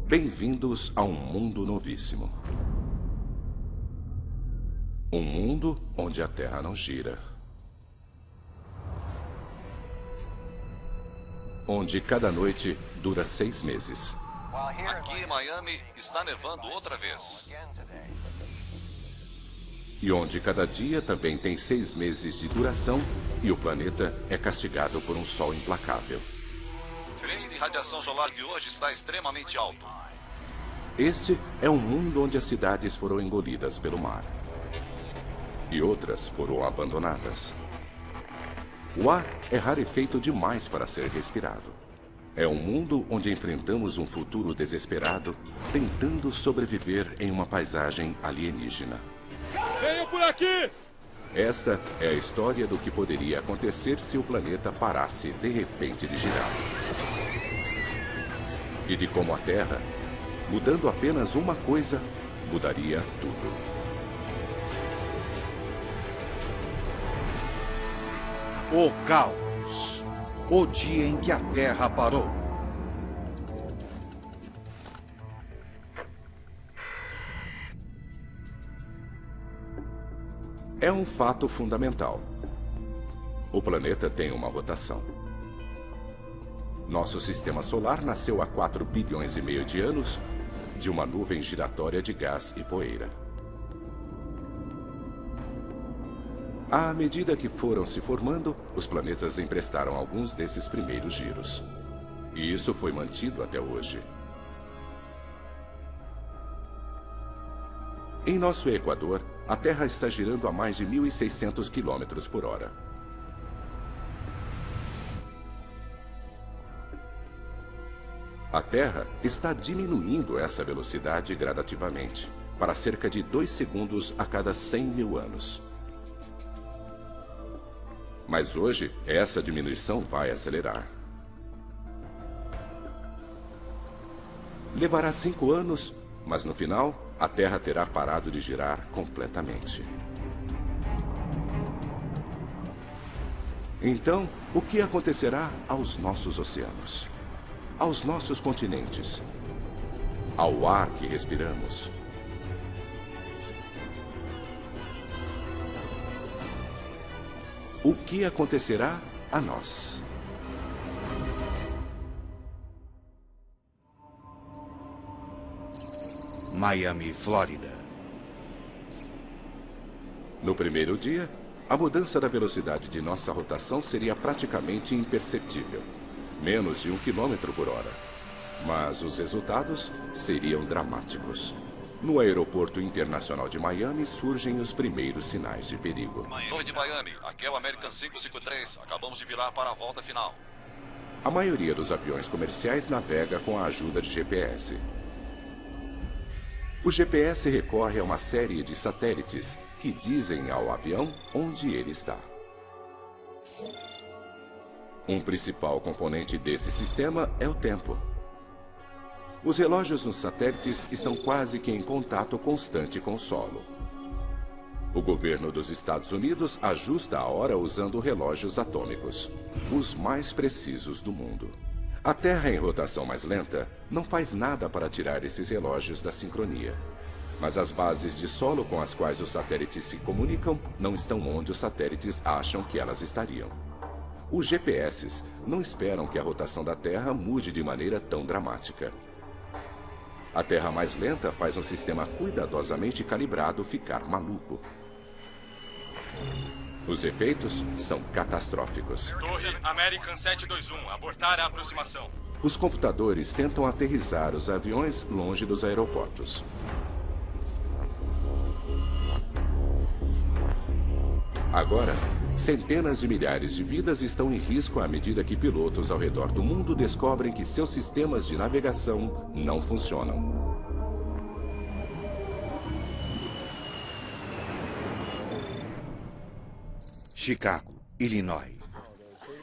Bem-vindos a um mundo novíssimo. Um mundo onde a Terra não gira. Onde cada noite dura 6 meses. Aqui em Miami está nevando outra vez. E onde cada dia também tem 6 meses de duração e o planeta é castigado por um sol implacável. O índice de radiação solar de hoje está extremamente alto. Este é um mundo onde as cidades foram engolidas pelo mar. E outras foram abandonadas. O ar é rarefeito demais para ser respirado. É um mundo onde enfrentamos um futuro desesperado, tentando sobreviver em uma paisagem alienígena. Venham por aqui! Esta é a história do que poderia acontecer se o planeta parasse de repente de girar. E de como a Terra, mudando apenas uma coisa, mudaria tudo. O caos. O dia em que a Terra parou. É um fato fundamental. O planeta tem uma rotação. Nosso sistema solar nasceu há 4 bilhões e meio de anos de uma nuvem giratória de gás e poeira. À medida que foram se formando, os planetas emprestaram alguns desses primeiros giros. E isso foi mantido até hoje. Em nosso Equador, a Terra está girando a mais de 1.600 km por hora. A Terra está diminuindo essa velocidade gradativamente, para cerca de 2 segundos a cada 100 mil anos. Mas hoje, essa diminuição vai acelerar. Levará 5 anos, mas no final, a Terra terá parado de girar completamente. Então, o que acontecerá aos nossos oceanos? Aos nossos continentes? Ao ar que respiramos? O que acontecerá a nós? Miami, Flórida. No primeiro dia, a mudança da velocidade de nossa rotação seria praticamente imperceptível. Menos de 1 km por hora. Mas os resultados seriam dramáticos. No aeroporto internacional de Miami surgem os primeiros sinais de perigo. Torre de Miami, aqui é o American 553. Acabamos de virar para a volta final. A maioria dos aviões comerciais navega com a ajuda de GPS. O GPS recorre a uma série de satélites que dizem ao avião onde ele está. Um principal componente desse sistema é o tempo. Os relógios nos satélites estão quase que em contato constante com o solo. O governo dos Estados Unidos ajusta a hora usando relógios atômicos, os mais precisos do mundo. A Terra em rotação mais lenta não faz nada para tirar esses relógios da sincronia. Mas as bases de solo com as quais os satélites se comunicam não estão onde os satélites acham que elas estariam. Os GPS não esperam que a rotação da Terra mude de maneira tão dramática. A Terra mais lenta faz um sistema cuidadosamente calibrado ficar maluco. Os efeitos são catastróficos. Torre American 721, abortar a aproximação. Os computadores tentam aterrissar os aviões longe dos aeroportos. Agora, centenas de milhares de vidas estão em risco à medida que pilotos ao redor do mundo descobrem que seus sistemas de navegação não funcionam. Chicago, Illinois.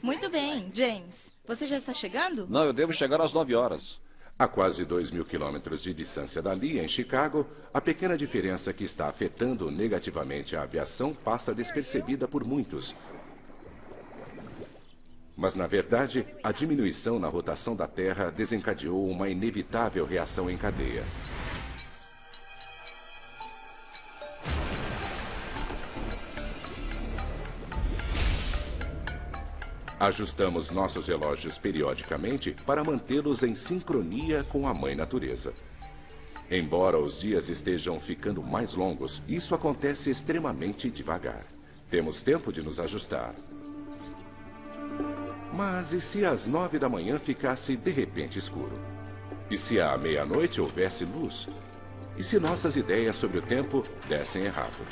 Muito bem, James. Você já está chegando? Não, eu devo chegar às 9 horas. A quase 2.000 quilômetros de distância dali, em Chicago, a pequena diferença que está afetando negativamente a aviação passa despercebida por muitos. Mas, na verdade, a diminuição na rotação da Terra desencadeou uma inevitável reação em cadeia. Ajustamos nossos relógios periodicamente para mantê-los em sincronia com a Mãe Natureza. Embora os dias estejam ficando mais longos, isso acontece extremamente devagar. Temos tempo de nos ajustar. Mas e se às 9 da manhã ficasse de repente escuro? E se à meia-noite houvesse luz? E se nossas ideias sobre o tempo dessem errado?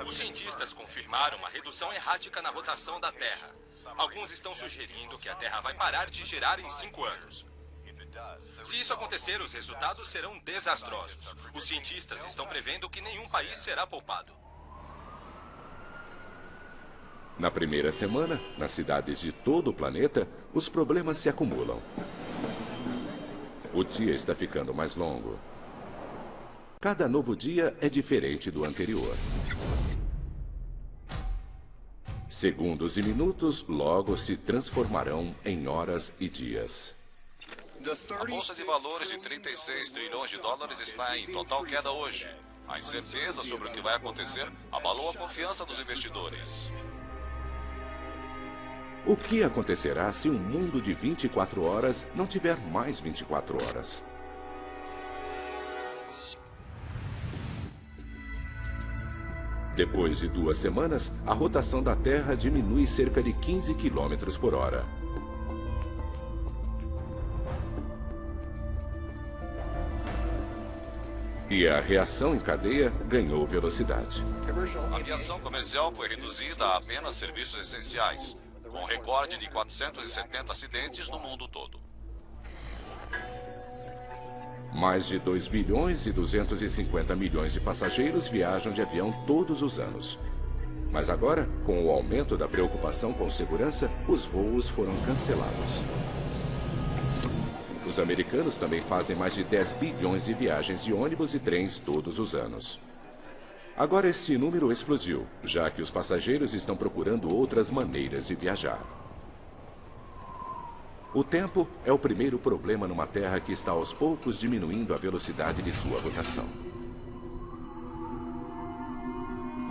Os cientistas confirmaram uma redução errática na rotação da Terra. Alguns estão sugerindo que a Terra vai parar de girar em 5 anos. Se isso acontecer, os resultados serão desastrosos. Os cientistas estão prevendo que nenhum país será poupado. Na primeira semana, nas cidades de todo o planeta, os problemas se acumulam. O dia está ficando mais longo. Cada novo dia é diferente do anterior. Segundos e minutos logo se transformarão em horas e dias. A bolsa de valores de 36 trilhões de dólares está em total queda hoje. A incerteza sobre o que vai acontecer abalou a confiança dos investidores. O que acontecerá se um mundo de 24 horas não tiver mais 24 horas? Depois de 2 semanas, a rotação da Terra diminui cerca de 15 km por hora. E a reação em cadeia ganhou velocidade. A aviação comercial foi reduzida a apenas serviços essenciais, com um recorde de 470 acidentes no mundo todo. Mais de 2 bilhões e 250 milhões de passageiros viajam de avião todos os anos. Mas agora, com o aumento da preocupação com segurança, os voos foram cancelados. Os americanos também fazem mais de 10 bilhões de viagens de ônibus e trens todos os anos. Agora este número explodiu, já que os passageiros estão procurando outras maneiras de viajar. O tempo é o primeiro problema numa Terra que está aos poucos diminuindo a velocidade de sua rotação.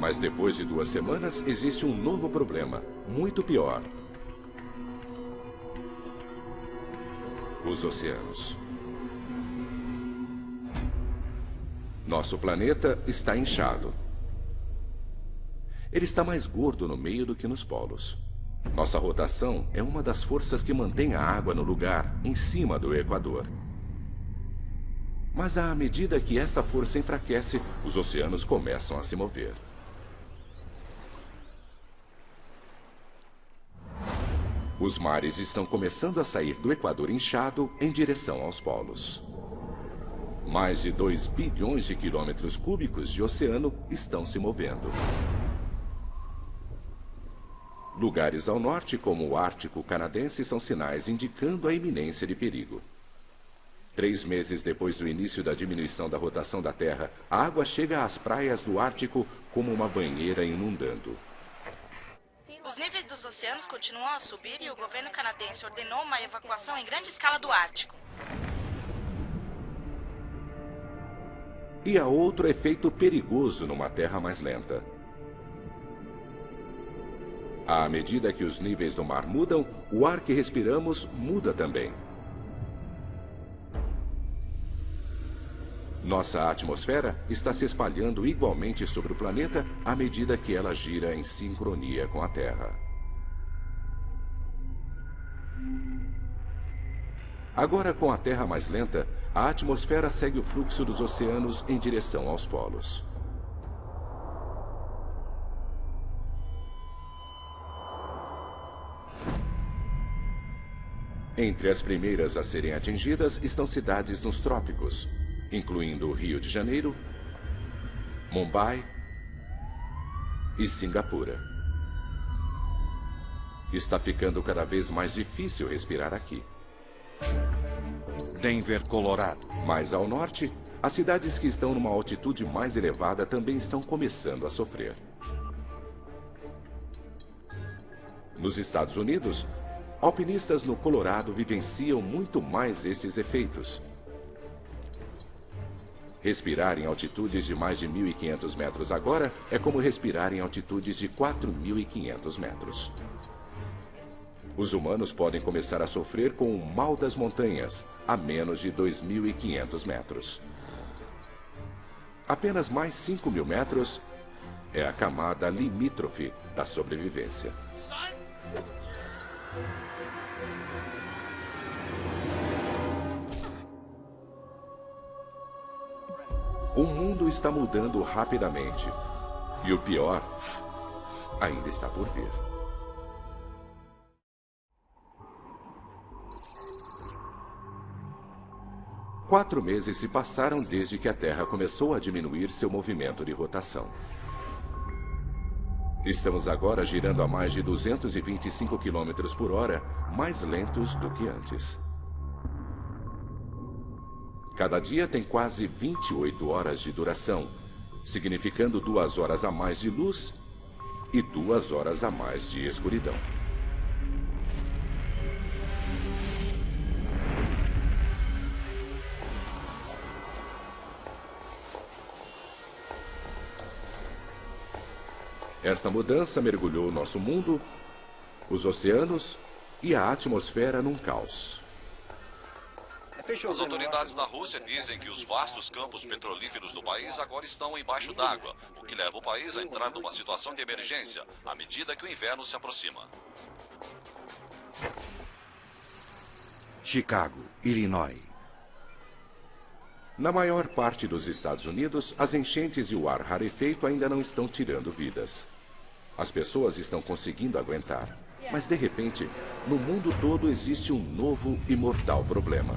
Mas depois de 2 semanas, existe um novo problema, muito pior. Os oceanos. Nosso planeta está inchado. Ele está mais gordo no meio do que nos polos. Nossa rotação é uma das forças que mantém a água no lugar, em cima do Equador. Mas à medida que essa força enfraquece, os oceanos começam a se mover. Os mares estão começando a sair do Equador inchado em direção aos polos. Mais de 2 bilhões de quilômetros cúbicos de oceano estão se movendo. Lugares ao norte, como o Ártico canadense, são sinais indicando a iminência de perigo. 3 meses depois do início da diminuição da rotação da Terra, a água chega às praias do Ártico como uma banheira inundando. Os níveis dos oceanos continuam a subir e o governo canadense ordenou uma evacuação em grande escala do Ártico. E há outro efeito perigoso numa Terra mais lenta. À medida que os níveis do mar mudam, o ar que respiramos muda também. Nossa atmosfera está se espalhando igualmente sobre o planeta à medida que ela gira em sincronia com a Terra. Agora, com a Terra mais lenta, a atmosfera segue o fluxo dos oceanos em direção aos polos. Entre as primeiras a serem atingidas estão cidades nos trópicos, incluindo Rio de Janeiro, Mumbai e Singapura. Está ficando cada vez mais difícil respirar aqui. Denver, Colorado. Mais ao norte, as cidades que estão numa altitude mais elevada também estão começando a sofrer. Nos Estados Unidos, alpinistas no Colorado vivenciam muito mais esses efeitos. Respirar em altitudes de mais de 1.500 metros agora é como respirar em altitudes de 4.500 metros. Os humanos podem começar a sofrer com o mal das montanhas a menos de 2.500 metros. Apenas mais 5.000 metros é a camada limítrofe da sobrevivência. O mundo está mudando rapidamente. E o pior ainda está por vir. Quatro meses se passaram desde que a Terra começou a diminuir seu movimento de rotação. Estamos agora girando a mais de 225 km por hora, mais lentos do que antes. Cada dia tem quase 28 horas de duração, significando 2 horas a mais de luz e 2 horas a mais de escuridão. Esta mudança mergulhou nosso mundo, os oceanos e a atmosfera num caos. As autoridades da Rússia dizem que os vastos campos petrolíferos do país agora estão embaixo d'água, o que leva o país a entrar numa situação de emergência à medida que o inverno se aproxima. Chicago, Illinois. Na maior parte dos Estados Unidos, as enchentes e o ar rarefeito ainda não estão tirando vidas. As pessoas estão conseguindo aguentar. Mas, de repente, no mundo todo existe um novo e mortal problema.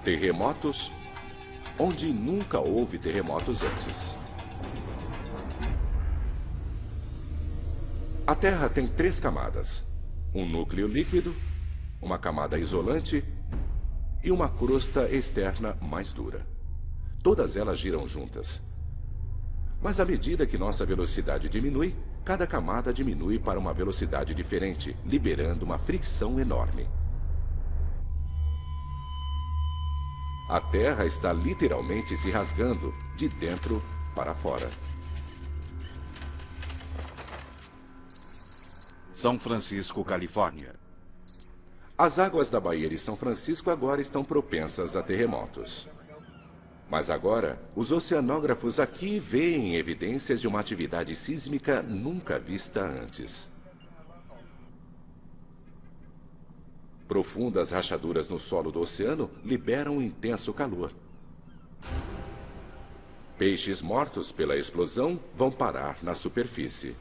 Terremotos, onde nunca houve terremotos antes. A Terra tem 3 camadas: um núcleo líquido, uma camada isolante e uma crosta externa mais dura. Todas elas giram juntas. Mas à medida que nossa velocidade diminui, cada camada diminui para uma velocidade diferente, liberando uma fricção enorme. A Terra está literalmente se rasgando de dentro para fora. São Francisco, Califórnia. As águas da Baía de São Francisco agora estão propensas a terremotos. Mas agora, os oceanógrafos aqui veem evidências de uma atividade sísmica nunca vista antes. Profundas rachaduras no solo do oceano liberam um intenso calor. Peixes mortos pela explosão vão parar na superfície.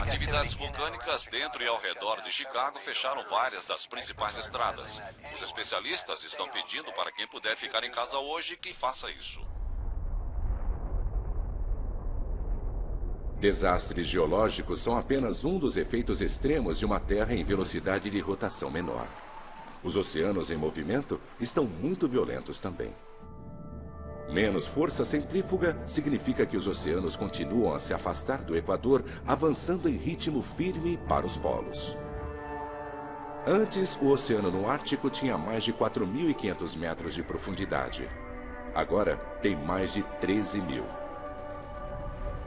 Atividades vulcânicas dentro e ao redor de Chicago fecharam várias das principais estradas. Os especialistas estão pedindo para quem puder ficar em casa hoje que faça isso. Desastres geológicos são apenas um dos efeitos extremos de uma Terra em velocidade de rotação menor. Os oceanos em movimento estão muito violentos também. Menos força centrífuga significa que os oceanos continuam a se afastar do Equador, avançando em ritmo firme para os polos. Antes, o oceano no Ártico tinha mais de 4.500 metros de profundidade. Agora, tem mais de 13.000.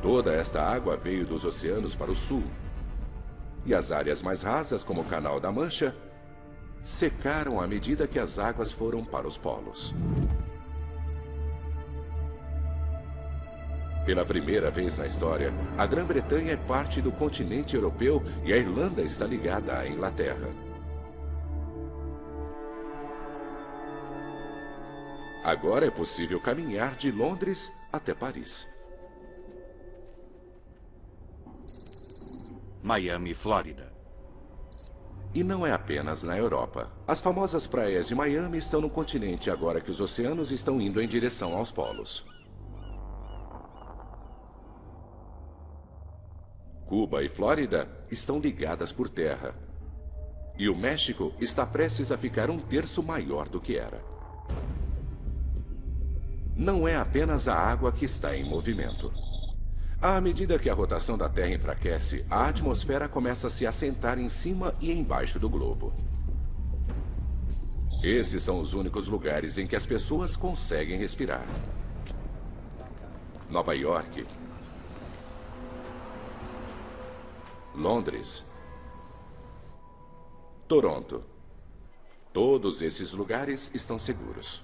Toda esta água veio dos oceanos para o sul. E as áreas mais rasas, como o Canal da Mancha, secaram à medida que as águas foram para os polos. Pela primeira vez na história, a Grã-Bretanha é parte do continente europeu e a Irlanda está ligada à Inglaterra. Agora é possível caminhar de Londres até Paris. Miami, Flórida. E não é apenas na Europa. As famosas praias de Miami estão no continente agora que os oceanos estão indo em direção aos polos. Cuba e Flórida estão ligadas por terra. E o México está prestes a ficar 1/3 maior do que era. Não é apenas a água que está em movimento. À medida que a rotação da Terra enfraquece, a atmosfera começa a se assentar em cima e embaixo do globo. Esses são os únicos lugares em que as pessoas conseguem respirar. Nova York, Londres, Toronto. Todos esses lugares estão seguros.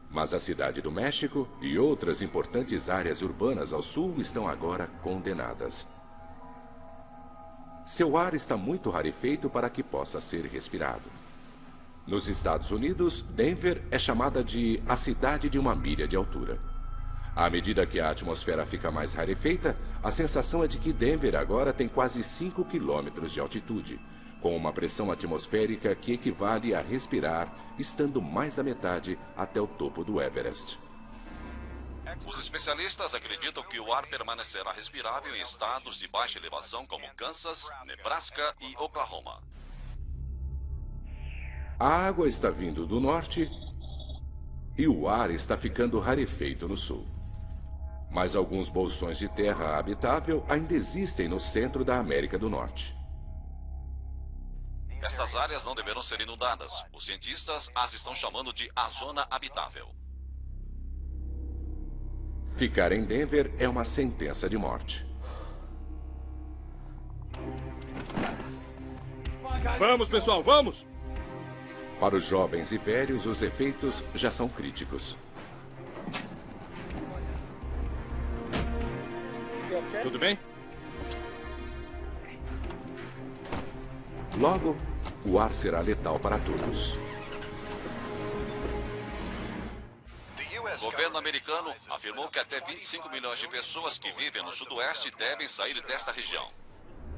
Mas a cidade do México e outras importantes áreas urbanas ao sul estão agora condenadas. Seu ar está muito rarefeito para que possa ser respirado. Nos Estados Unidos, Denver é chamada de a cidade de 1 milha de altura. À medida que a atmosfera fica mais rarefeita, a sensação é de que Denver agora tem quase 5 quilômetros de altitude, com uma pressão atmosférica que equivale a respirar, estando mais da metade até o topo do Everest. Os especialistas acreditam que o ar permanecerá respirável em estados de baixa elevação como Kansas, Nebraska e Oklahoma. A água está vindo do norte e o ar está ficando rarefeito no sul. Mas alguns bolsões de terra habitável ainda existem no centro da América do Norte. Estas áreas não deverão ser inundadas. Os cientistas as estão chamando de a zona habitável. Ficar em Denver é uma sentença de morte. Vamos, pessoal, vamos! Para os jovens e velhos, os efeitos já são críticos. Tudo bem? Logo, o ar será letal para todos. O governo americano afirmou que até 25 milhões de pessoas que vivem no sudoeste devem sair dessa região.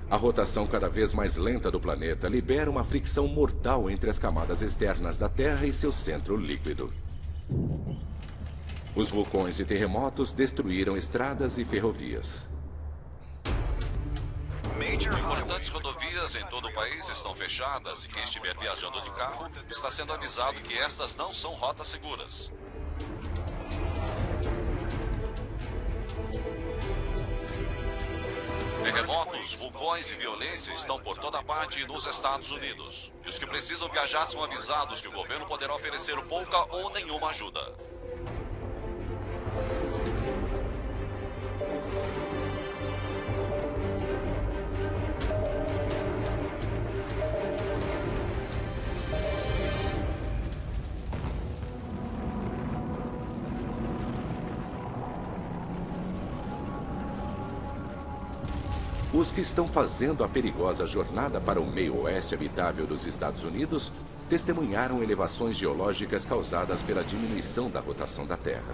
A rotação cada vez mais lenta do planeta libera uma fricção mortal entre as camadas externas da Terra e seu centro líquido. Os vulcões e terremotos destruíram estradas e ferrovias. Importantes rodovias em todo o país estão fechadas e quem estiver viajando de carro está sendo avisado que estas não são rotas seguras. Terremotos, vulcões e violência estão por toda parte nos Estados Unidos. E os que precisam viajar são avisados que o governo poderá oferecer pouca ou nenhuma ajuda. Os que estão fazendo a perigosa jornada para o meio-oeste habitável dos Estados Unidos testemunharam elevações geológicas causadas pela diminuição da rotação da Terra.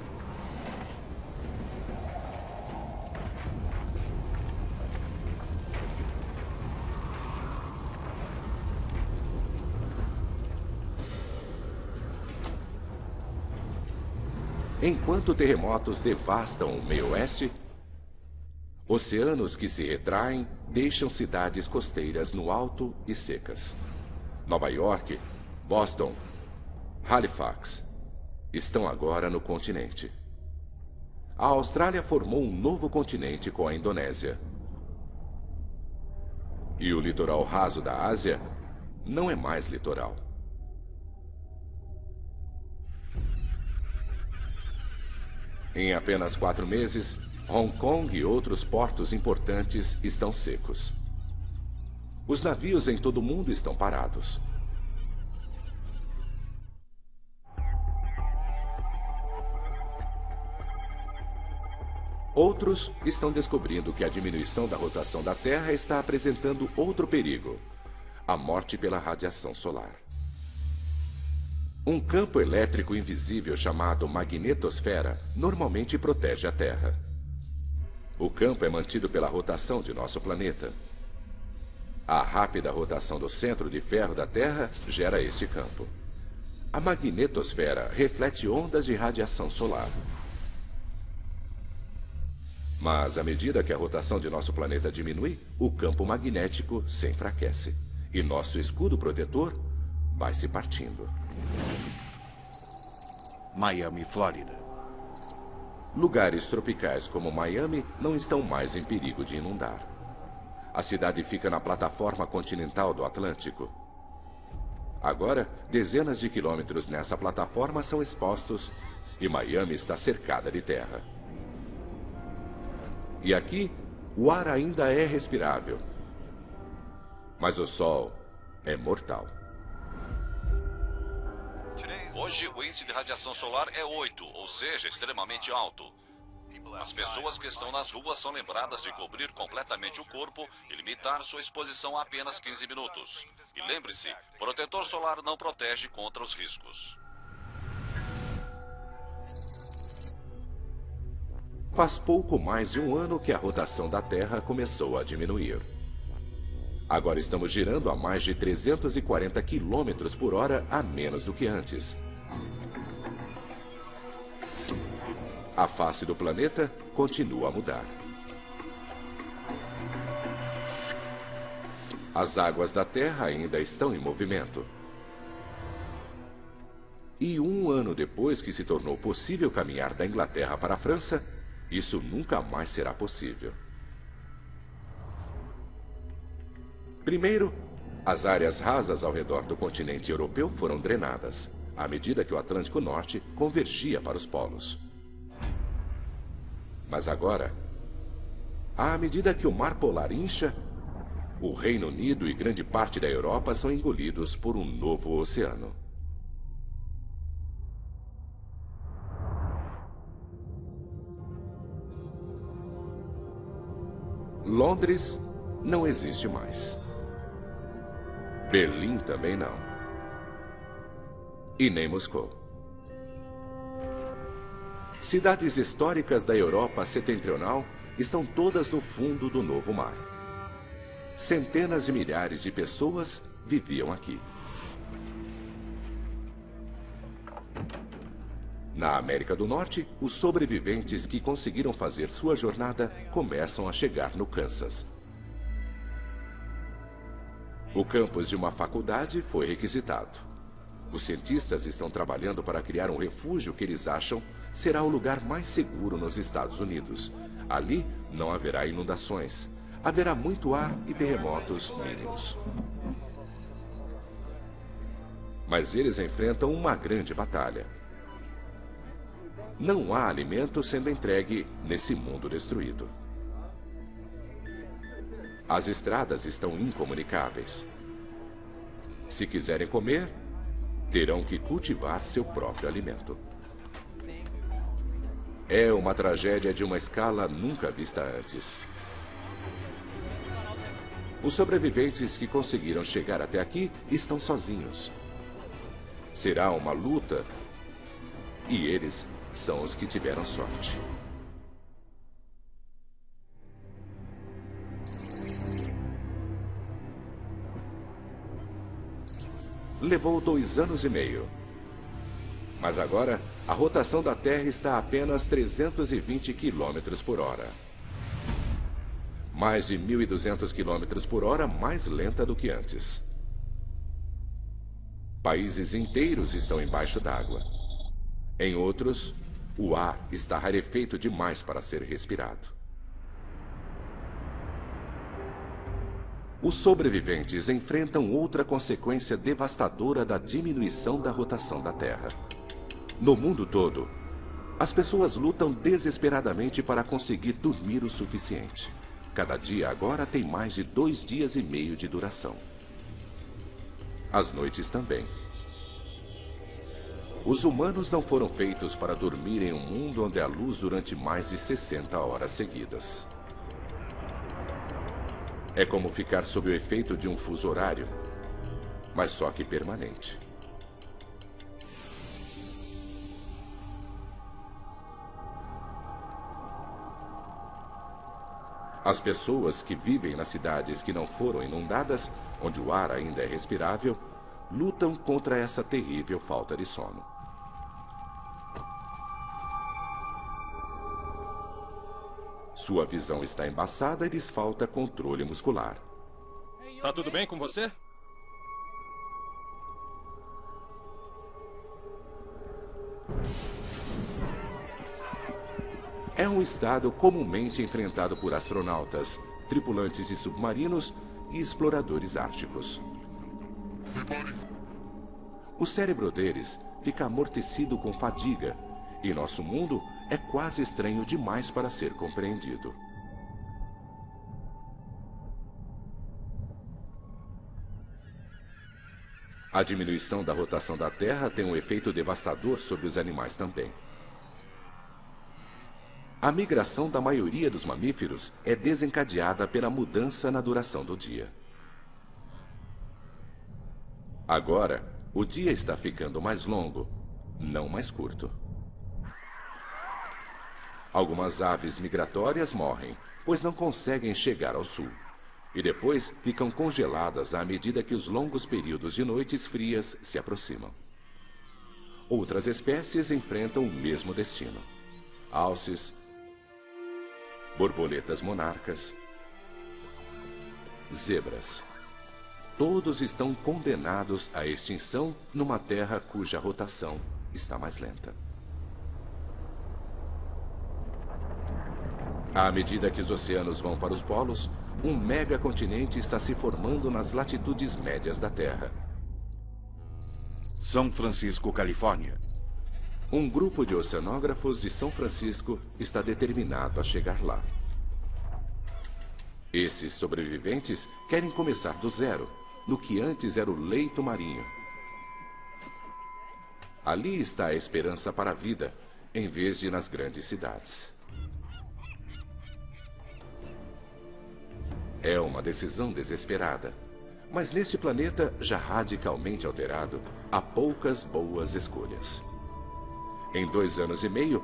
Enquanto terremotos devastam o meio-oeste, oceanos que se retraem deixam cidades costeiras no alto e secas. Nova York, Boston, Halifax estão agora no continente. A Austrália formou um novo continente com a Indonésia. E o litoral raso da Ásia não é mais litoral. Em apenas 4 meses, Hong Kong e outros portos importantes estão secos. Os navios em todo o mundo estão parados. Outros estão descobrindo que a diminuição da rotação da Terra está apresentando outro perigo: a morte pela radiação solar. Um campo elétrico invisível chamado magnetosfera normalmente protege a Terra. O campo é mantido pela rotação de nosso planeta. A rápida rotação do centro de ferro da Terra gera este campo. A magnetosfera reflete ondas de radiação solar. Mas à medida que a rotação de nosso planeta diminui, o campo magnético se enfraquece. E nosso escudo protetor vai se partindo. Miami, Flórida. Lugares tropicais como Miami não estão mais em perigo de inundar. A cidade fica na plataforma continental do Atlântico. Agora, dezenas de quilômetros nessa plataforma são expostos e Miami está cercada de terra. E aqui, o ar ainda é respirável. Mas o sol é mortal. Hoje, o índice de radiação solar é 8, ou seja, extremamente alto. As pessoas que estão nas ruas são lembradas de cobrir completamente o corpo e limitar sua exposição a apenas 15 minutos. E lembre-se, protetor solar não protege contra os riscos. Faz pouco mais de um ano que a rotação da Terra começou a diminuir. Agora estamos girando a mais de 340 km por hora a menos do que antes. A face do planeta continua a mudar. As águas da Terra ainda estão em movimento. E um ano depois que se tornou possível caminhar da Inglaterra para a França, isso nunca mais será possível. Primeiro, as áreas rasas ao redor do continente europeu foram drenadas, à medida que o Atlântico Norte convergia para os polos. Mas agora, à medida que o Mar Polar incha, o Reino Unido e grande parte da Europa são engolidos por um novo oceano. Londres não existe mais. Berlim também não. E nem Moscou. Cidades históricas da Europa setentrional estão todas no fundo do novo mar. Centenas de milhares de pessoas viviam aqui. Na América do Norte, os sobreviventes que conseguiram fazer sua jornada começam a chegar no Kansas. O campus de uma faculdade foi requisitado. Os cientistas estão trabalhando para criar um refúgio que eles acham será o lugar mais seguro nos Estados Unidos. Ali não haverá inundações. Haverá muito ar e terremotos mínimos. Mas eles enfrentam uma grande batalha. Não há alimento sendo entregue nesse mundo destruído. As estradas estão incomunicáveis. Se quiserem comer, terão que cultivar seu próprio alimento. É uma tragédia de uma escala nunca vista antes. Os sobreviventes que conseguiram chegar até aqui estão sozinhos. Será uma luta e eles são os que tiveram sorte. Levou 2 anos e meio. Mas agora, a rotação da Terra está a apenas 320 km por hora. Mais de 1.200 km por hora mais lenta do que antes. Países inteiros estão embaixo d'água. Em outros, o ar está rarefeito demais para ser respirado. Os sobreviventes enfrentam outra consequência devastadora da diminuição da rotação da Terra. No mundo todo, as pessoas lutam desesperadamente para conseguir dormir o suficiente. Cada dia agora tem mais de 2 dias e meio de duração. As noites também. Os humanos não foram feitos para dormir em um mundo onde há luz durante mais de 60 horas seguidas. É como ficar sob o efeito de um fuso horário, mas só que permanente. As pessoas que vivem nas cidades que não foram inundadas, onde o ar ainda é respirável, lutam contra essa terrível falta de sono. Sua visão está embaçada e lhes falta controle muscular. Tá tudo bem com você? É um estado comumente enfrentado por astronautas, tripulantes de submarinos e exploradores árticos. O cérebro deles fica amortecido com fadiga, e nosso mundo é quase estranho demais para ser compreendido. A diminuição da rotação da Terra tem um efeito devastador sobre os animais também. A migração da maioria dos mamíferos é desencadeada pela mudança na duração do dia. Agora, o dia está ficando mais longo, não mais curto. Algumas aves migratórias morrem, pois não conseguem chegar ao sul. E depois ficam congeladas à medida que os longos períodos de noites frias se aproximam. Outras espécies enfrentam o mesmo destino. Alces, borboletas monarcas, zebras. Todos estão condenados à extinção numa terra cuja rotação está mais lenta. À medida que os oceanos vão para os polos, um megacontinente está se formando nas latitudes médias da Terra. São Francisco, Califórnia. Um grupo de oceanógrafos de São Francisco está determinado a chegar lá. Esses sobreviventes querem começar do zero, no que antes era o leito marinho. Ali está a esperança para a vida, em vez de nas grandes cidades. É uma decisão desesperada, mas neste planeta já radicalmente alterado, há poucas boas escolhas. Em 2 anos e meio,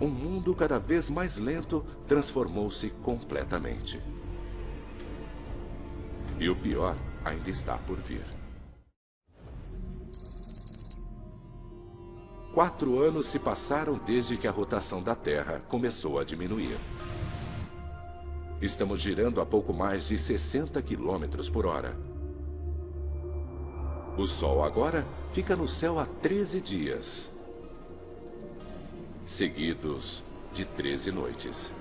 um mundo cada vez mais lento transformou-se completamente. E o pior ainda está por vir. 4 anos se passaram desde que a rotação da Terra começou a diminuir. Estamos girando a pouco mais de 60 quilômetros por hora. O Sol agora fica no céu há 13 dias, seguidos de 13 noites.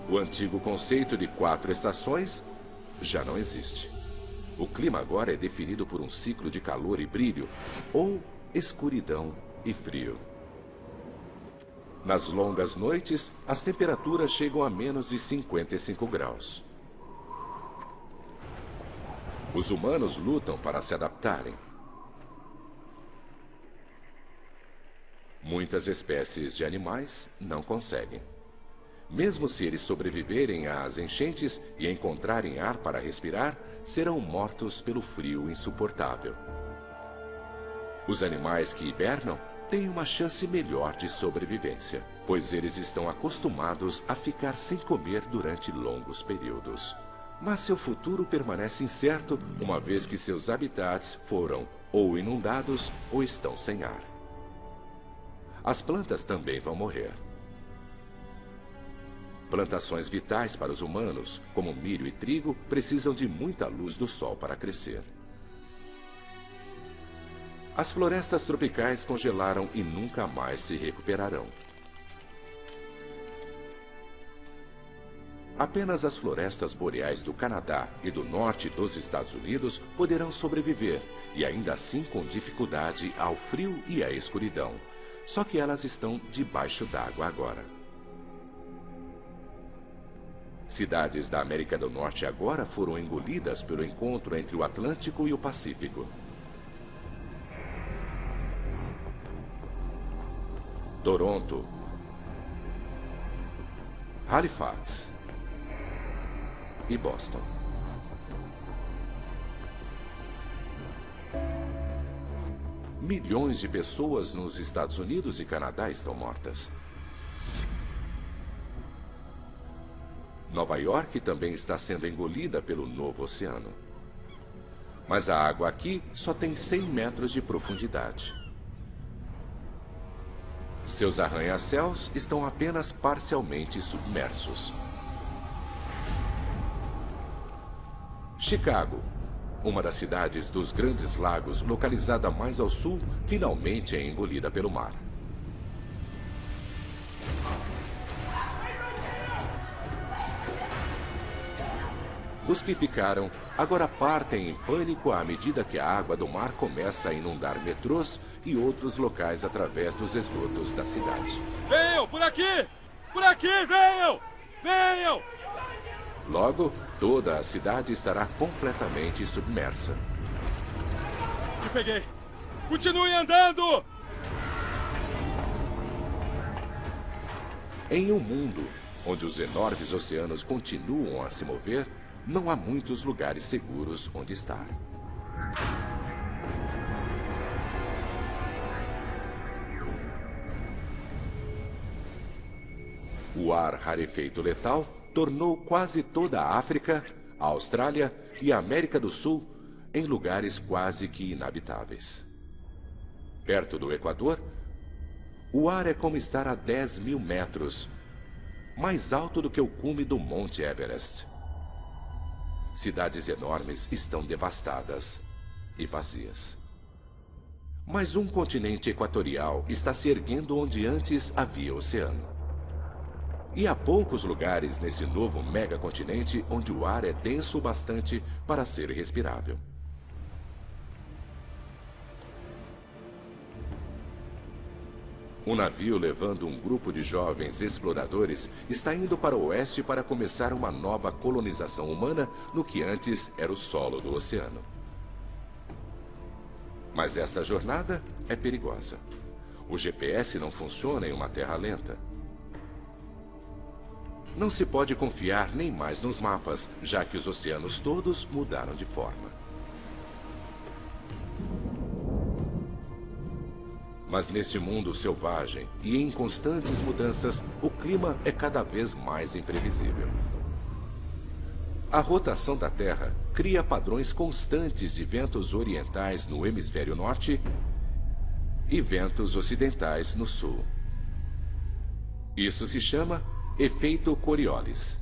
O antigo conceito de 4 estações já não existe. O clima agora é definido por um ciclo de calor e brilho, ou escuridão e frio. Nas longas noites, as temperaturas chegam a menos de 55 graus. Os humanos lutam para se adaptarem. Muitas espécies de animais não conseguem. Mesmo se eles sobreviverem às enchentes e encontrarem ar para respirar, serão mortos pelo frio insuportável. Os animais que hibernam têm uma chance melhor de sobrevivência, pois eles estão acostumados a ficar sem comer durante longos períodos. Mas seu futuro permanece incerto, uma vez que seus habitats foram ou inundados ou estão sem ar. As plantas também vão morrer. Plantações vitais para os humanos, como milho e trigo, precisam de muita luz do sol para crescer. As florestas tropicais congelaram e nunca mais se recuperarão. Apenas as florestas boreais do Canadá e do norte dos Estados Unidos poderão sobreviver, e ainda assim com dificuldade ao frio e à escuridão. Só que elas estão debaixo d'água agora. Cidades da América do Norte agora foram engolidas pelo encontro entre o Atlântico e o Pacífico. Toronto, Halifax e Boston. Milhões de pessoas nos Estados Unidos e Canadá estão mortas. Nova York também está sendo engolida pelo novo oceano. Mas a água aqui só tem 100 metros de profundidade. Seus arranha-céus estão apenas parcialmente submersos. Chicago, uma das cidades dos Grandes Lagos, localizada mais ao sul, finalmente é engolida pelo mar. Os que ficaram agora partem em pânico à medida que a água do mar começa a inundar metrôs e outros locais através dos esgotos da cidade. Venham, por aqui! Por aqui, venham! Venham! Logo, toda a cidade estará completamente submersa. Te peguei! Continue andando! Em um mundo onde os enormes oceanos continuam a se mover, não há muitos lugares seguros onde estar. O ar rarefeito letal tornou quase toda a África, a Austrália e a América do Sul em lugares quase que inabitáveis. Perto do Equador, o ar é como estar a 10.000 metros, mais alto do que o cume do Monte Everest. Cidades enormes estão devastadas e vazias. Mas um continente equatorial está se erguendo onde antes havia oceano. E há poucos lugares nesse novo megacontinente onde o ar é denso o bastante para ser respirável. Um navio levando um grupo de jovens exploradores está indo para o oeste para começar uma nova colonização humana no que antes era o solo do oceano. Mas essa jornada é perigosa. O GPS não funciona em uma terra lenta. Não se pode confiar nem mais nos mapas, já que os oceanos todos mudaram de forma. Mas neste mundo selvagem e em constantes mudanças, o clima é cada vez mais imprevisível. A rotação da Terra cria padrões constantes de ventos orientais no hemisfério norte e ventos ocidentais no sul. Isso se chama efeito Coriolis.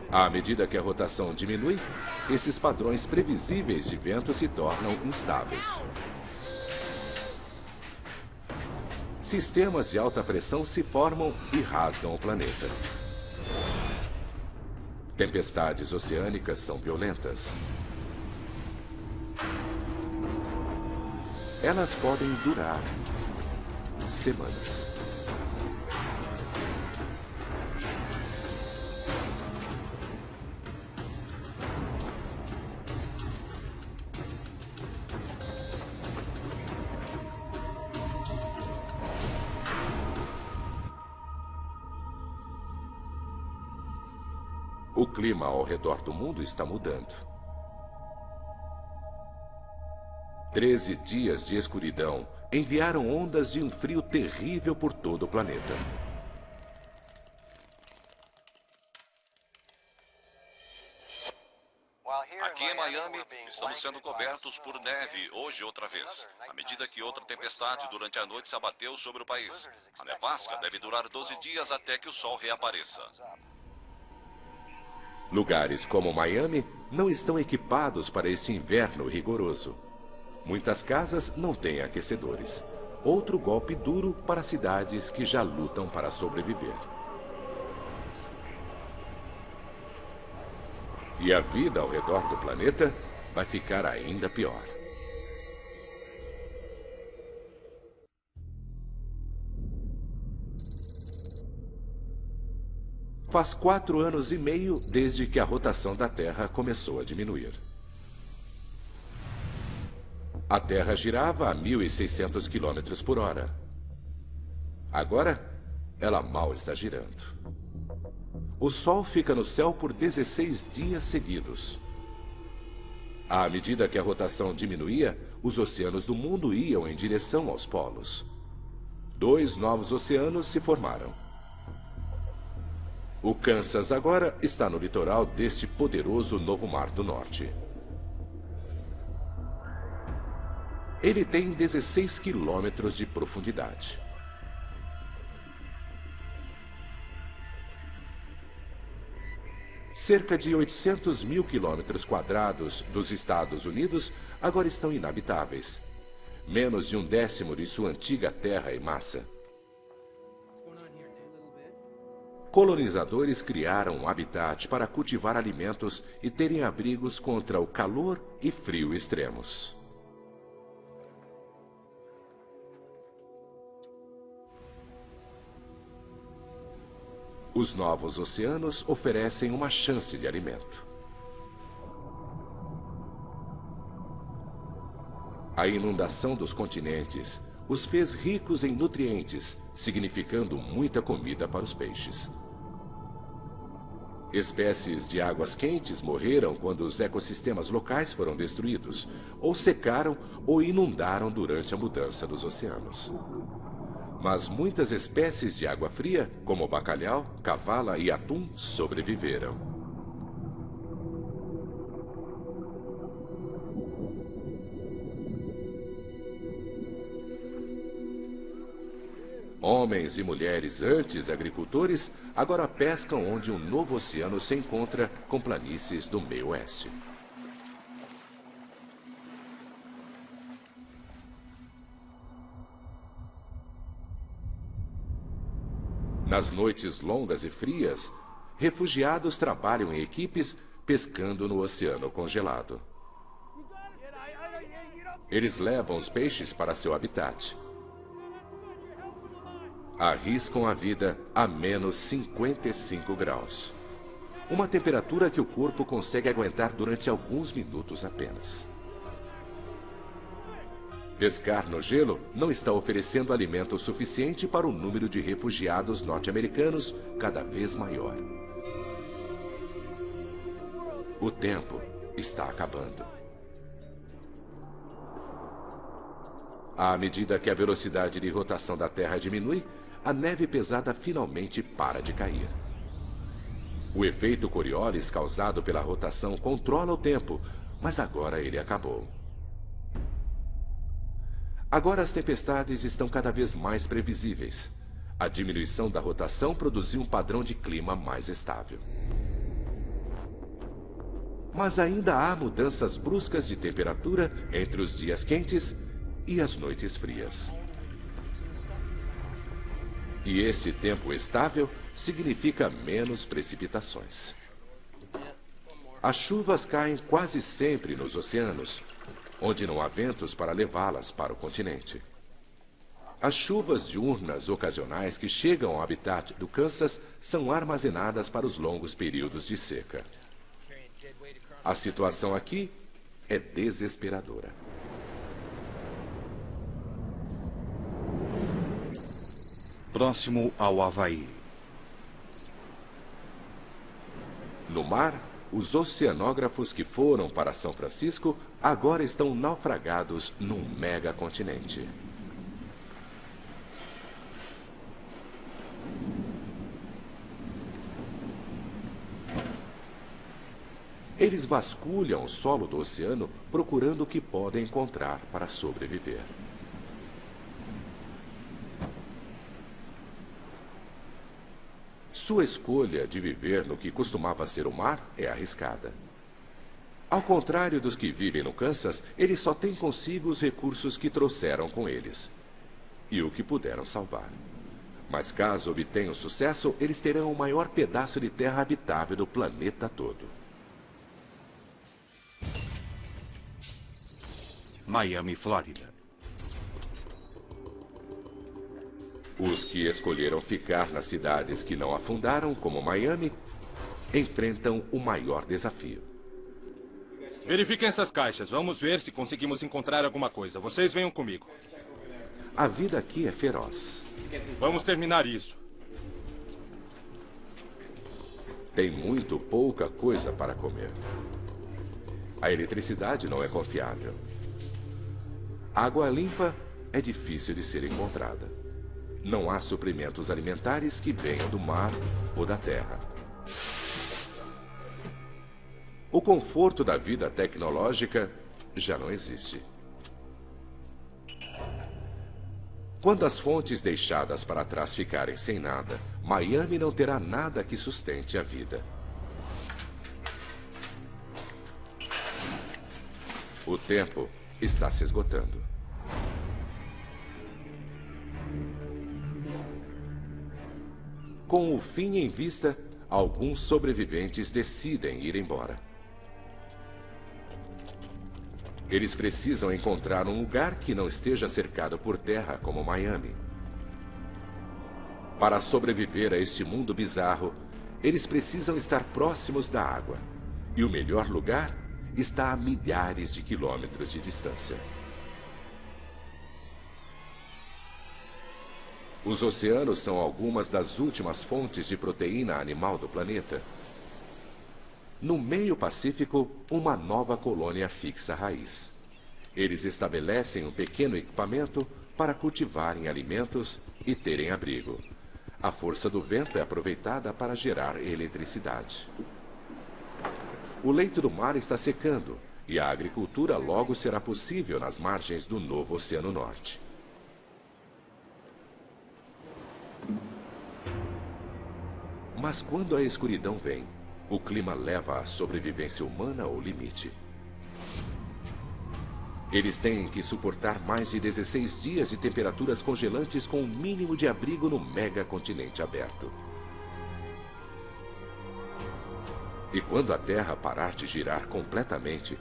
À medida que a rotação diminui, esses padrões previsíveis de vento se tornam instáveis. Sistemas de alta pressão se formam e rasgam o planeta. Tempestades oceânicas são violentas. Elas podem durar semanas. O clima ao redor do mundo está mudando. 13 dias de escuridão enviaram ondas de um frio terrível por todo o planeta. Aqui em Miami, estamos sendo cobertos por neve hoje outra vez, à medida que outra tempestade durante a noite se abateu sobre o país. A nevasca deve durar 12 dias até que o sol reapareça. Lugares como Miami não estão equipados para esse inverno rigoroso. Muitas casas não têm aquecedores. Outro golpe duro para cidades que já lutam para sobreviver. E a vida ao redor do planeta vai ficar ainda pior. Faz 4 anos e meio desde que a rotação da Terra começou a diminuir. A Terra girava a 1.600 km por hora. Agora, ela mal está girando. O Sol fica no céu por 16 dias seguidos. À medida que a rotação diminuía, os oceanos do mundo iam em direção aos polos. 2 novos oceanos se formaram. O Kansas agora está no litoral deste poderoso novo Mar do Norte. Ele tem 16 quilômetros de profundidade. Cerca de 800 mil quilômetros quadrados dos Estados Unidos agora estão inabitáveis. Menos de 1/10 de sua antiga terra e massa. Colonizadores criaram um habitat para cultivar alimentos e terem abrigos contra o calor e frio extremos. Os novos oceanos oferecem uma chance de alimento. A inundação dos continentes os fez ricos em nutrientes, significando muita comida para os peixes. Espécies de águas quentes morreram quando os ecossistemas locais foram destruídos, ou secaram ou inundaram durante a mudança dos oceanos. Mas muitas espécies de água fria, como bacalhau, cavala e atum, sobreviveram. Homens e mulheres antes agricultores agora pescam onde um novo oceano se encontra com planícies do meio oeste. Nas noites longas e frias, refugiados trabalham em equipes pescando no oceano congelado. Eles levam os peixes para seu habitat. Arriscam a vida a menos 55 graus. Uma temperatura que o corpo consegue aguentar durante alguns minutos apenas. Pescar no gelo não está oferecendo alimento suficiente para o número de refugiados norte-americanos cada vez maior. O tempo está acabando. À medida que a velocidade de rotação da Terra diminui, a neve pesada finalmente para de cair. O efeito Coriolis causado pela rotação controla o tempo, mas agora ele acabou. Agora as tempestades estão cada vez mais previsíveis. A diminuição da rotação produziu um padrão de clima mais estável. Mas ainda há mudanças bruscas de temperatura entre os dias quentes e as noites frias. E esse tempo estável significa menos precipitações. As chuvas caem quase sempre nos oceanos, onde não há ventos para levá-las para o continente. As chuvas diurnas ocasionais que chegam ao habitat do Kansas são armazenadas para os longos períodos de seca. A situação aqui é desesperadora. Próximo ao Havaí. No mar, os oceanógrafos que foram para São Francisco agora estão naufragados num megacontinente. Eles vasculham o solo do oceano procurando o que podem encontrar para sobreviver. Sua escolha de viver no que costumava ser o mar é arriscada. Ao contrário dos que vivem no Kansas, eles só têm consigo os recursos que trouxeram com eles e o que puderam salvar. Mas caso obtenham sucesso, eles terão o maior pedaço de terra habitável do planeta todo. Miami, Flórida. Os que escolheram ficar nas cidades que não afundaram, como Miami, enfrentam o maior desafio. Verifiquem essas caixas. Vamos ver se conseguimos encontrar alguma coisa. Vocês venham comigo. A vida aqui é feroz. Vamos terminar isso. Tem muito pouca coisa para comer. A eletricidade não é confiável. Água limpa é difícil de ser encontrada. Não há suprimentos alimentares que venham do mar ou da terra. O conforto da vida tecnológica já não existe. Quando as fontes deixadas para trás ficarem sem nada, Miami não terá nada que sustente a vida. O tempo está se esgotando. Com o fim em vista, alguns sobreviventes decidem ir embora. Eles precisam encontrar um lugar que não esteja cercado por terra como Miami. Para sobreviver a este mundo bizarro, eles precisam estar próximos da água. E o melhor lugar está a milhares de quilômetros de distância. Os oceanos são algumas das últimas fontes de proteína animal do planeta. No meio Pacífico, uma nova colônia fixa raiz. Eles estabelecem um pequeno equipamento para cultivarem alimentos e terem abrigo. A força do vento é aproveitada para gerar eletricidade. O leito do mar está secando e a agricultura logo será possível nas margens do novo Oceano Norte. Mas quando a escuridão vem, o clima leva a sobrevivência humana ao limite. Eles têm que suportar mais de 16 dias de temperaturas congelantes com um mínimo de abrigo no megacontinente aberto. E quando a Terra parar de girar completamente,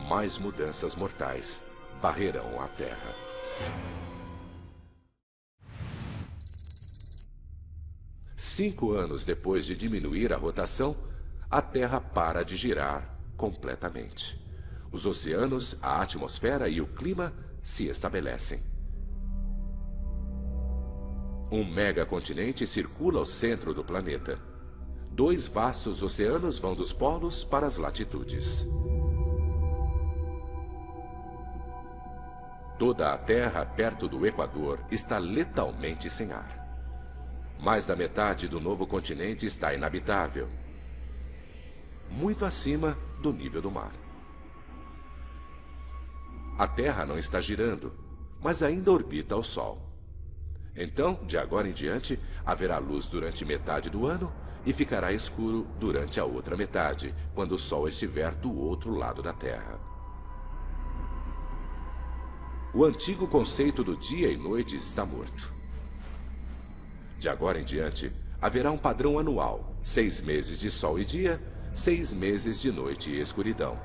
mais mudanças mortais varrerão a Terra. Cinco anos depois de diminuir a rotação, a Terra para de girar completamente. Os oceanos, a atmosfera e o clima se estabelecem. Um megacontinente circula ao centro do planeta. Dois vastos oceanos vão dos polos para as latitudes. Toda a Terra perto do Equador está letalmente sem ar. Mais da metade do novo continente está inabitável, muito acima do nível do mar. A Terra não está girando, mas ainda orbita ao Sol. Então, de agora em diante, haverá luz durante metade do ano e ficará escuro durante a outra metade, quando o Sol estiver do outro lado da Terra. O antigo conceito do dia e noite está morto. De agora em diante, haverá um padrão anual: 6 meses de sol e dia, 6 meses de noite e escuridão.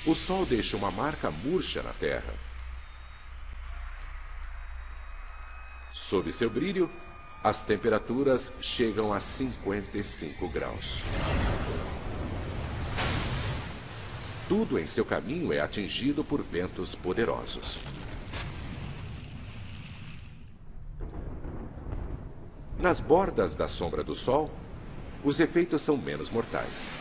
O Sol deixa uma marca murcha na Terra. Sob seu brilho, as temperaturas chegam a 55 graus. Tudo em seu caminho é atingido por ventos poderosos. Nas bordas da sombra do Sol, os efeitos são menos mortais.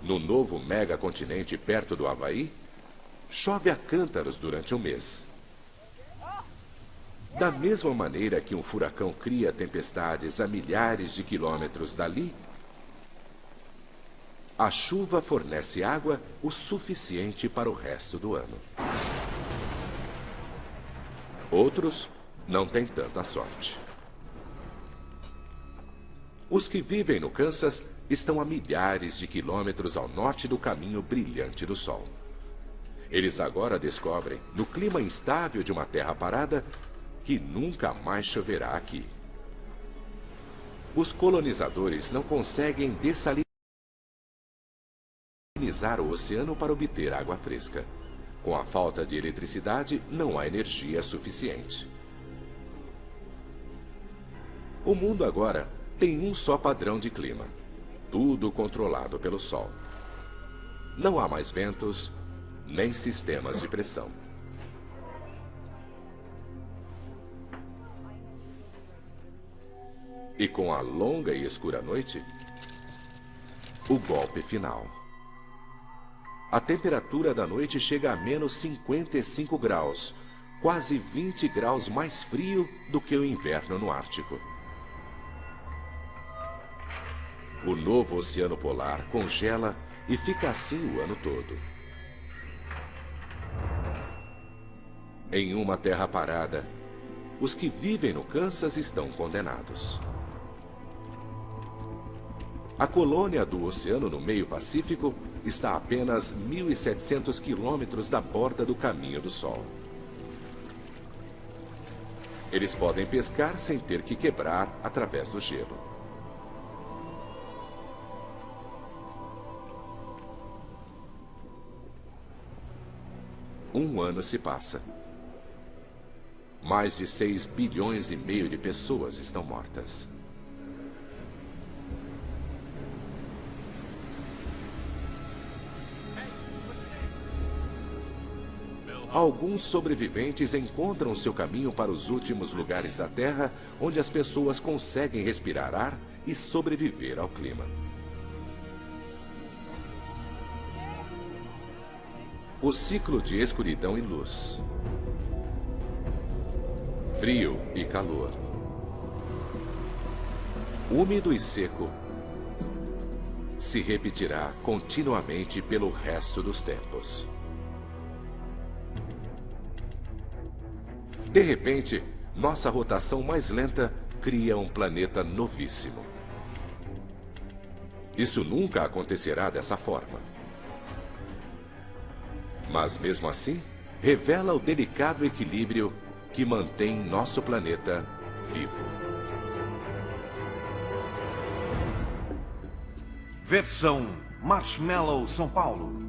No novo megacontinente perto do Havaí, chove a cântaros durante um mês. Da mesma maneira que um furacão cria tempestades a milhares de quilômetros dali, a chuva fornece água o suficiente para o resto do ano. Outros não têm tanta sorte. Os que vivem no Kansas estão a milhares de quilômetros ao norte do caminho brilhante do Sol. Eles agora descobrem, no clima instável de uma terra parada, que nunca mais choverá aqui. Os colonizadores não conseguem dessalinizar o oceano para obter água fresca. Com a falta de eletricidade, não há energia suficiente. O mundo agora tem um só padrão de clima, tudo controlado pelo Sol. Não há mais ventos, nem sistemas de pressão. E com a longa e escura noite, o golpe final. A temperatura da noite chega a menos 55 graus, quase 20 graus mais frio do que o inverno no Ártico. O novo oceano polar congela e fica assim o ano todo. Em uma terra parada, os que vivem no Kansas estão condenados. A colônia do oceano no meio Pacífico está a apenas 1.700 quilômetros da borda do Caminho do Sol. Eles podem pescar sem ter que quebrar através do gelo. Um ano se passa. Mais de 6,5 bilhões de pessoas estão mortas. Alguns sobreviventes encontram seu caminho para os últimos lugares da Terra, onde as pessoas conseguem respirar ar e sobreviver ao clima. O ciclo de escuridão e luz. Frio e calor. Úmido e seco. Se repetirá continuamente pelo resto dos tempos. De repente, nossa rotação mais lenta cria um planeta novíssimo. Isso nunca acontecerá dessa forma. Mas mesmo assim, revela o delicado equilíbrio que mantém nosso planeta vivo. Versão Marshmallow São Paulo.